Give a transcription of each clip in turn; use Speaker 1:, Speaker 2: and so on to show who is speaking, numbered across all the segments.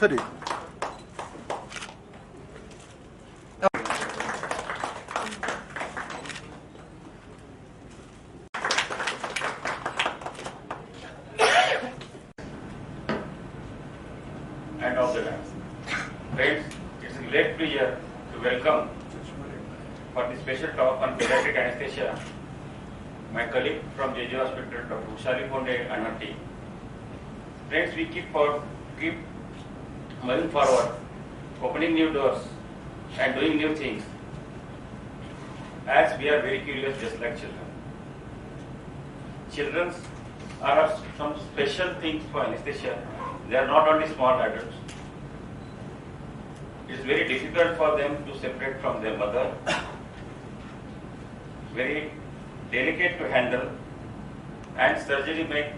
Speaker 1: ಸರಿ.
Speaker 2: And of the dance. Friends, it's a great pleasure to welcome for the special talk on pediatric anesthesia my colleague from JJ Hospital, Dr. Ushali Ponde and her team. Friends, we keep moving forward, opening new doors and doing new things, as we are very curious just like children. Children are some special things for anesthesia. They are not only small adults. It is very difficult for them to separate from their mother. Very delicate to handle, and surgery make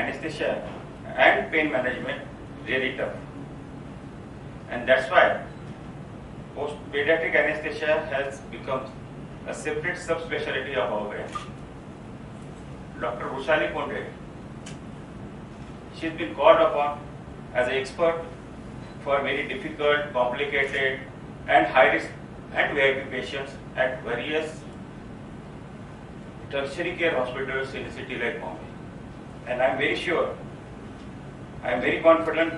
Speaker 2: anesthesia and pain management really tough. And that's why post-pediatric anesthesia has become a separate subspecialty of our branch. Dr. Ushali Ponde, she's been called upon as an expert for very difficult, complicated and high-risk and VIP patients at various tertiary care hospitals in a city like Bombay. And I'm very sure, I'm very confident,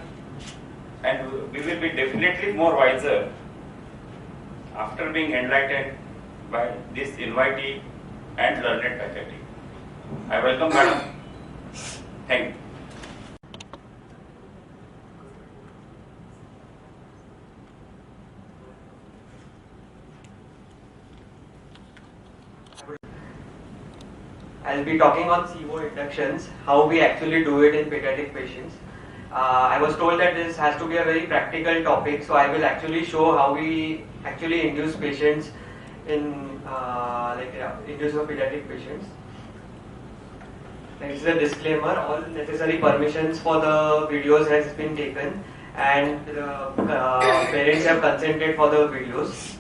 Speaker 2: and we will be definitely more wiser after being enlightened by this invitee and learned faculty. I welcome Madam. Thank you.
Speaker 3: I'll be talking on CVO inductions, how we actually do it in pediatric patients. I was told that this has to be a very practical topic, so I will actually show how we actually induce patients in induce of pediatric patients. This is a disclaimer. All necessary permissions for the videos has been taken, and the parents have consented for the videos.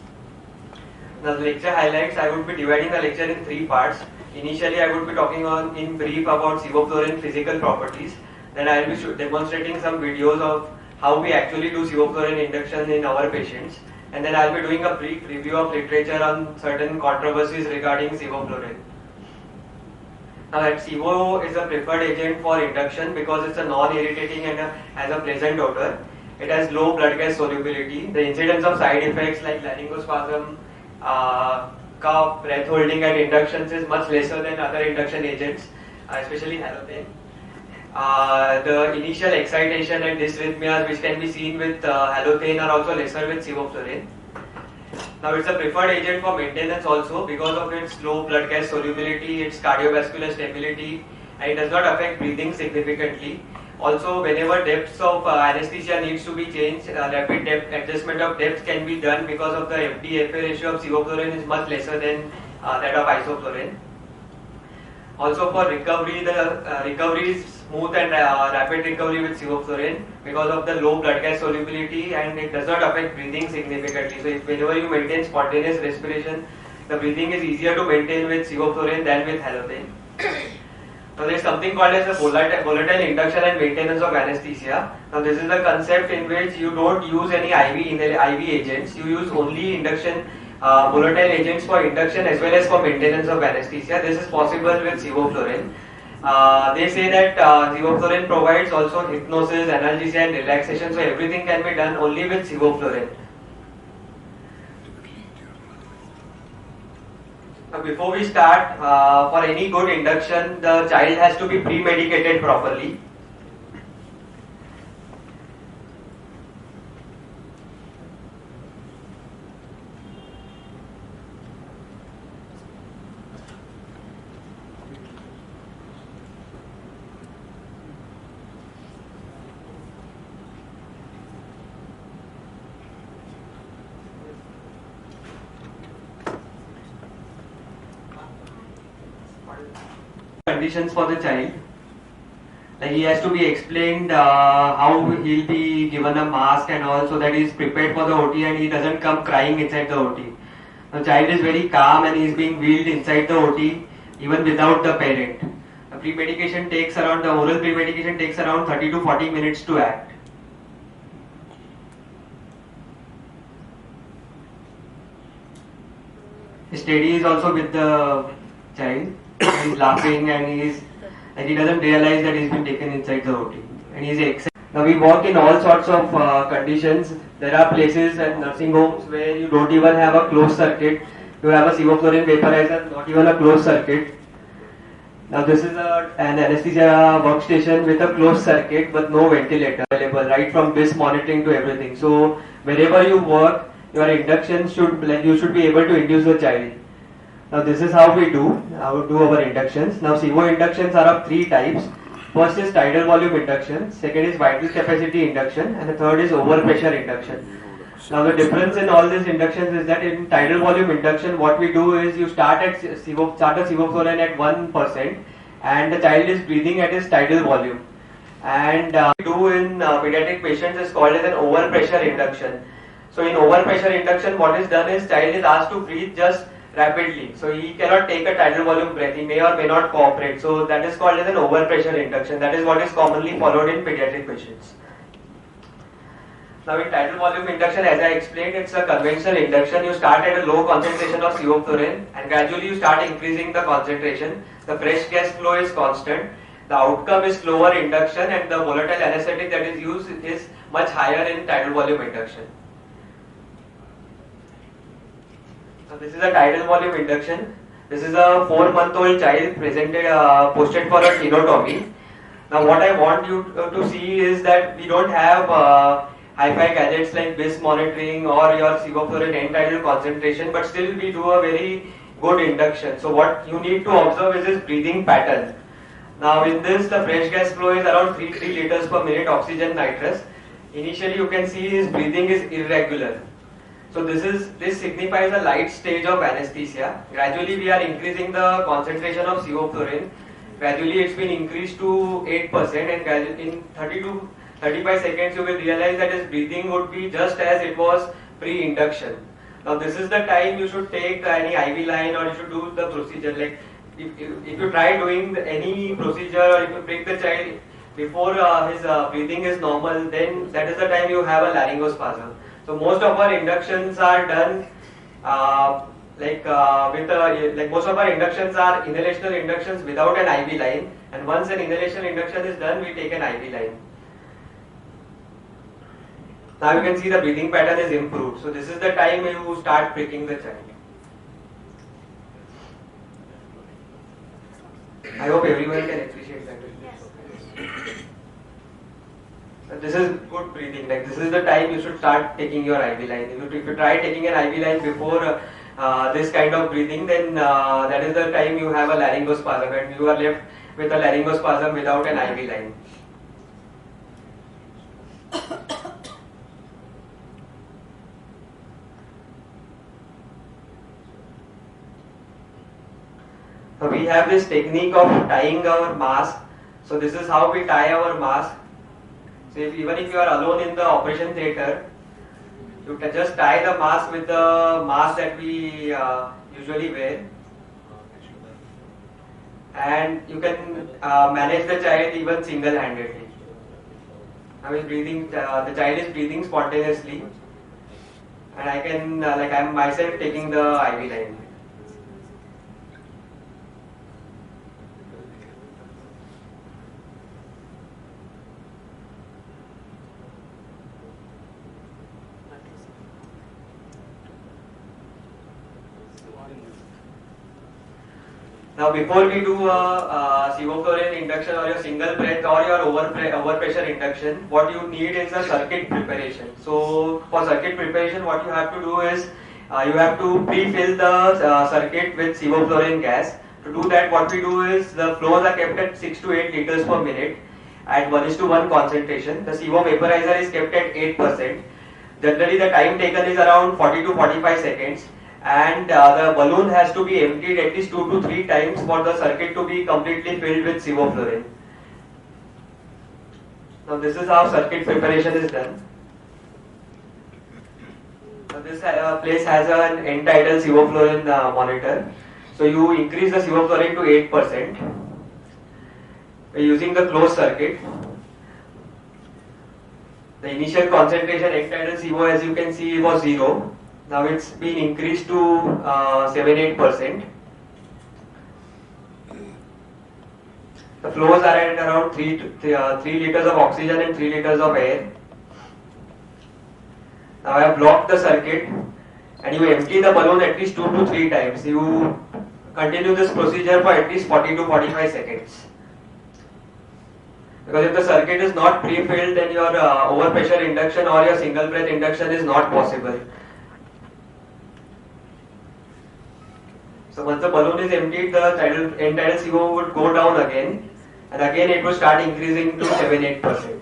Speaker 3: Now the lecture highlights, I would be dividing the lecture in 3 parts. Initially, I would be talking in brief about sevoflurane physical properties. Then I will be demonstrating some videos of how we actually do sevoflurane induction in our patients. And then I will be doing a brief review of literature on certain controversies regarding sevoflurane. Now, that Sevo is a preferred agent for induction because it's a non-irritating and has a pleasant odor. It has low blood gas solubility. The incidence of side effects like laryngospasm, cough, breath holding at inductions is much lesser than other induction agents, especially halothane. The initial excitation and dysrhythmias which can be seen with halothane are also lesser with sevoflurane. Now it's a preferred agent for maintenance also because of its low blood gas solubility, its cardiovascular stability, and it does not affect breathing significantly. Also, whenever depths of anesthesia needs to be changed, rapid depth adjustment of depth can be done because of the FD-FA ratio of sevoflurane is much lesser than that of isoflurane. Also, for recovery, the recovery is smooth and rapid recovery with sevoflurane because of the low blood gas solubility, and it does not affect breathing significantly. So, whenever you maintain spontaneous respiration, the breathing is easier to maintain with sevoflurane than with halothane. Now there is something called as a volatile induction and maintenance of anesthesia. Now this is the concept in which you don't use any IV agents. You use only induction volatile agents for induction as well as for maintenance of anesthesia. This is possible with sevoflurane. They say that sevoflurane provides also hypnosis, analgesia and relaxation. So everything can be done only with sevoflurane. Before we start, for any good induction, the child has to be pre-medicated properly. Conditions for the child, like he has to be explained how he'll be given a mask and all, so that he is prepared for the OT and he doesn't come crying inside the OT. The child is very calm and he is being wheeled inside the OT even without the parent. The oral pre-medication takes around 30 to 40 minutes to act. Steady is also with the child. He's laughing and he doesn't realize that he's been taken inside the OT. And now we work in all sorts of conditions. There are places and nursing homes where you don't even have a closed circuit. You have a sevoflurane vaporizer, not even a closed circuit. Now this is an anesthesia workstation with a closed circuit but no ventilator available, right from BIS monitoring to everything. So wherever you work, your induction you should be able to induce the child. Now this is how we do our inductions. Now CO inductions are of three types. First is tidal volume induction, second is vital capacity induction, and the third is overpressure induction. Now the difference in all these inductions is that in tidal volume induction, what we do is you start a sevoflurane at 1%, and the child is breathing at his tidal volume. And we do in pediatric patients is called as an overpressure induction. So in overpressure induction, what is done is child is asked to breathe just rapidly. So he cannot take a tidal volume breath. He may or may not cooperate. So that is called as an overpressure induction. That is what is commonly followed in pediatric patients. Now in tidal volume induction, as I explained, it's a conventional induction. You start at a low concentration of sevoflurane and gradually you start increasing the concentration. The fresh gas flow is constant. The outcome is slower induction and the volatile anesthetic that is used is much higher in tidal volume induction. So this is a tidal volume induction. This is a 4-month-old child posted for a tenotomy. Now what I want you to see is that we don't have hi-fi gadgets like BIS monitoring or your sevoflurane end tidal concentration, but still we do a very good induction. So what you need to observe is his breathing pattern. Now in this, the fresh gas flow is around 3 liters per minute oxygen nitrous. Initially you can see his breathing is irregular. So this signifies a light stage of anesthesia. Gradually we are increasing the concentration of sevoflurane. Gradually it's been increased to 8% and in 30 to 35 seconds you will realize that his breathing would be just as it was pre-induction. Now this is the time you should take any IV line or you should do the procedure. Like if you try doing any procedure or if you break the child before his breathing is normal, then that is the time you have a laryngospasm. So most of our inductions are done most of our inductions are inhalational inductions without an IV line, and once an inhalational induction is done, we take an IV line. Now you can see the breathing pattern is improved. So this is the time you start pricking the child. I hope everyone can appreciate that. This is good breathing. Like this is the time you should start taking your IV line. If you try taking an IV line before this kind of breathing, then that is the time you have a laryngospasm and you are left with a laryngospasm without an IV line. So we have this technique of tying our mask. So this is how we tie our mask. So even if you are alone in the operation theatre, you can just tie the mask with the mask that we usually wear, and you can manage the child even single-handedly. I mean, the child is breathing spontaneously, and I can, I am myself taking the IV line. Now before we do a sevoflurane induction or your single breath or your overpressure induction, what you need is a circuit preparation. So for circuit preparation, what you have to do is you have to pre-fill the circuit with sevoflurane gas. To do that, what we do is the flows are kept at 6 to 8 liters per minute at 1:1 concentration. The sevo vaporizer is kept at 8%. Generally the time taken is around 40 to 45 seconds. And the balloon has to be emptied at least 2 to 3 times for the circuit to be completely filled with sevoflurane. Now this is how circuit preparation is done. Now this place has an end tidal sevoflurane monitor. So you increase the sevoflurane to 8% by using the closed circuit. The initial concentration end tidal sevo, as you can see, was 0. Now it's been increased to 7-8%. The flows are at around 3 liters of oxygen and 3 liters of air. Now I have blocked the circuit, and you empty the balloon at least 2 to 3 times. You continue this procedure for at least 40 to 45 seconds. Because if the circuit is not pre-filled, then your overpressure induction or your single breath induction is not possible. So once the balloon is emptied, the end tidal CO would go down again, and again it would start increasing to 7-8%.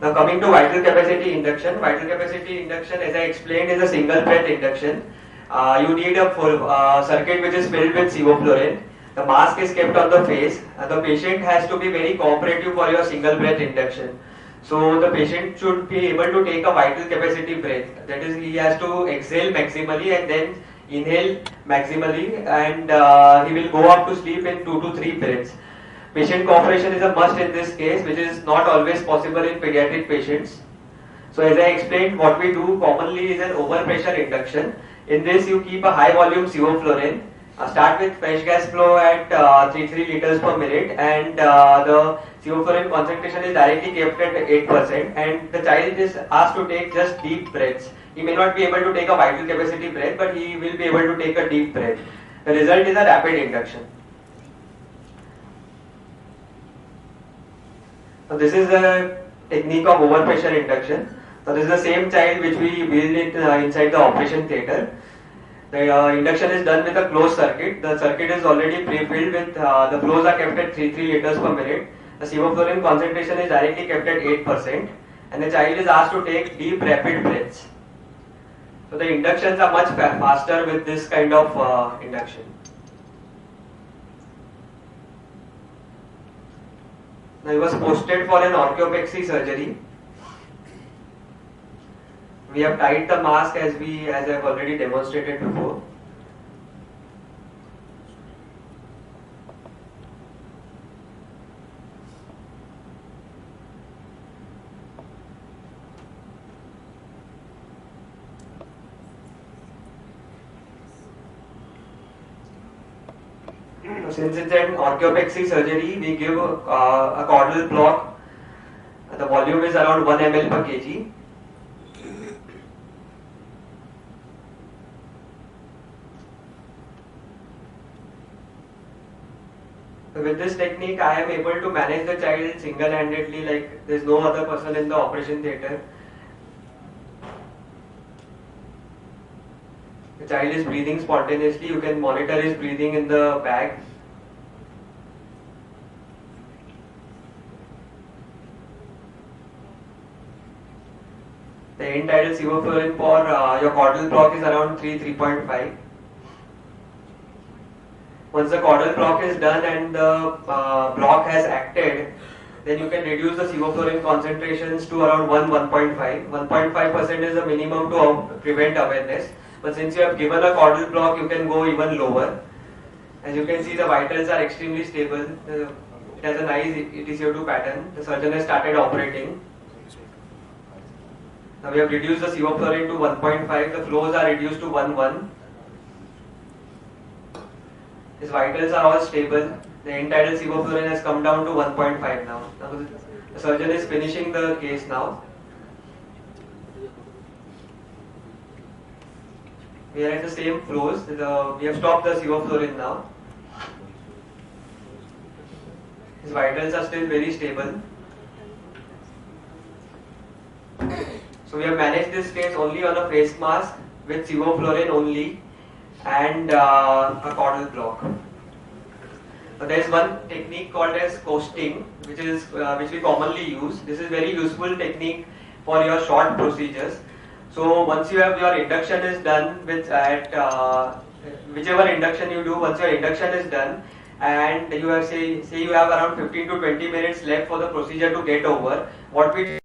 Speaker 3: Now coming to vital capacity induction. Vital capacity induction, as I explained, is a single breath induction. You need a full circuit which is filled with sevoflurane. The mask is kept on the face, and the patient has to be very cooperative for your single breath induction. So the patient should be able to take a vital capacity breath. That is, he has to exhale maximally and then inhale maximally, and he will go up to sleep in 2 to 3 breaths. Patient cooperation is a must in this case, which is not always possible in pediatric patients. So as I explained, what we do commonly is an overpressure induction. In this, you keep a high volume sevoflurane. Start with fresh gas flow at 3 liters per minute, and the sevoflurane concentration is directly kept at 8%, and the child is asked to take just deep breaths. He may not be able to take a vital capacity breath, but he will be able to take a deep breath. The result is a rapid induction. So this is a technique of overpressure induction. So this is the same child which we built it inside the operation theatre. The induction is done with a closed circuit. The circuit is already pre-filled with, the flows are kept at 3 liters per minute. The sevoflurane concentration is directly kept at 8%, and the child is asked to take deep rapid breaths. So the inductions are much faster with this kind of induction. Now he was posted for an orchiopexy surgery. We have tied the mask as I have already demonstrated before. Since it's an orchiopexy surgery, we give a caudal block. The volume is around 1 ml per kg. With this technique, I am able to manage the child single-handedly, like there is no other person in the operation theatre. The child is breathing spontaneously. You can monitor his breathing in the bag. The end tidal sevoflurane for your caudal block is around 3.5. Once the caudal block is done and the block has acted, then you can reduce the sevoflurane concentrations to around 1.5. 1.5% is the minimum to prevent awareness. But since you have given a caudal block, you can go even lower. As you can see, the vitals are extremely stable. It has a nice ETCO2 pattern. The surgeon has started operating. Now we have reduced the sevoflurane to 1.5. The flows are reduced to 1.1. His vitals are all stable. The end tidal sevoflurane has come down to 1.5 now. Now the surgeon is finishing the case now. We are at the same flows. We have stopped the sevoflurane now. His vitals are still very stable. So we have managed this case only on a face mask with sevoflurane only and a caudal block. So there is one technique called as coasting, which we commonly use. This is very useful technique for your short procedures. So once you have your induction is done whichever induction you do, once your induction is done and you have say you have around 15 to 20 minutes left for the procedure to get over, what we